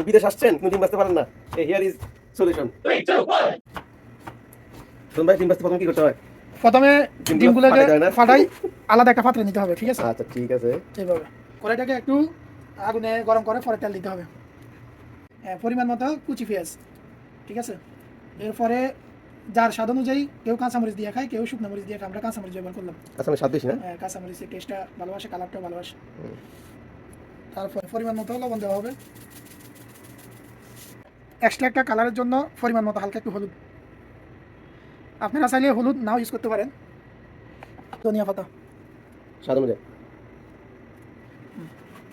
বিদেশ আসছেন কিন্তু ডিম ভাজতে পারেন না, এই হিয়ার ইজ সলিউশন। শুনুন ভাই, ডিম ভাজতে প্রথমে কি করতে হয়? প্রথমে ডিমগুলোকে ফাটাতে হয় না? ফাটাই আলাদা একটা পাত্রে নিতে হবে, ঠিক আছে? আচ্ছা ঠিক আছে। এইভাবে কড়াইটাকে একটু আগুনে গরম করে পরে তেল দিতে হবে, পরিমাণ মতো কুচি পেঁয়াজ, ঠিক আছে? এরপরে যার স্বাদ অনুযায়ী কেউ কাঁচামরিচ দিয়ে খায়, কেউ শুকনো মরিচ দিয়ে খায়, আমরা কাঁচামরিচ ব্যবহার করলাম। আচ্ছা আমি স্বাদ বেশি না? কাঁচামরিচের টেস্টটা ভালোবাসে, কালারটাও ভালোবাসে। তারপরে পরিমাণ মতো লবণ দেওয়া হবে, এক্সট্রা একটা কালারের জন্য পরিমাণ মতো হালকা একটু হলুদ, আপনারা চাইলে হলুদ নাও ইউজ করতে পারেন। ধনিয়া পাতা, স্বাদ অনুযায়ী।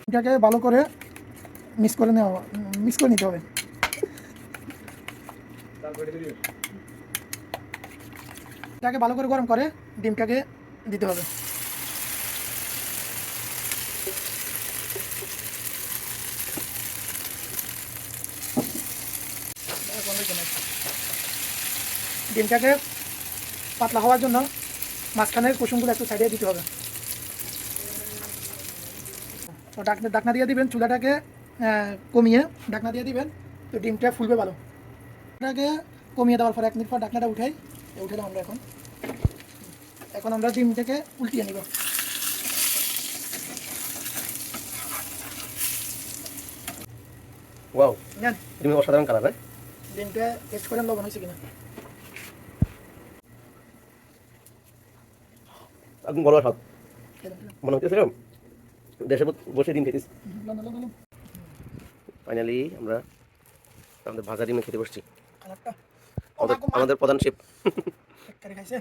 এটাকে ভালো করে মিক্স করে নিতে হবে। এটাকে ভালো করে গরম করে ডিমটাকে দিতে হবে। ডিমটাকে পাতলা হওয়ার জন্য মাঝখানের কুসুমগুলো একটু সাইডে দিতে হবে। তো ঢাকনা দিয়ে দিবেন, চুলাটাকে কমিয়ে ঢাকনা দিয়ে দিবেন, তো ডিমটা ফুলবে ভালো। এটাকে কমিয়ে দেওয়ার পর 1 মিনিট পর ঢাকনাটা উঠাইলাম আমরা। এখন আমরা ডিমটাকে উল্টিয়ে নিব। ওয়াও, নেন ডিমের অসাধারণ কালার। হ্যাঁ, ডিমটা টেস্ট করেন লবণ হয়েছে কিনা। একদম গলা স্বাদ মনে হচ্ছে দেশে বসে ডিম খেতেছি। ফাইনালি আমরা আমাদের ভাজা ডিমে খেতে বসছি। কালারটা আমাদের প্রধান শেফ খাইছে।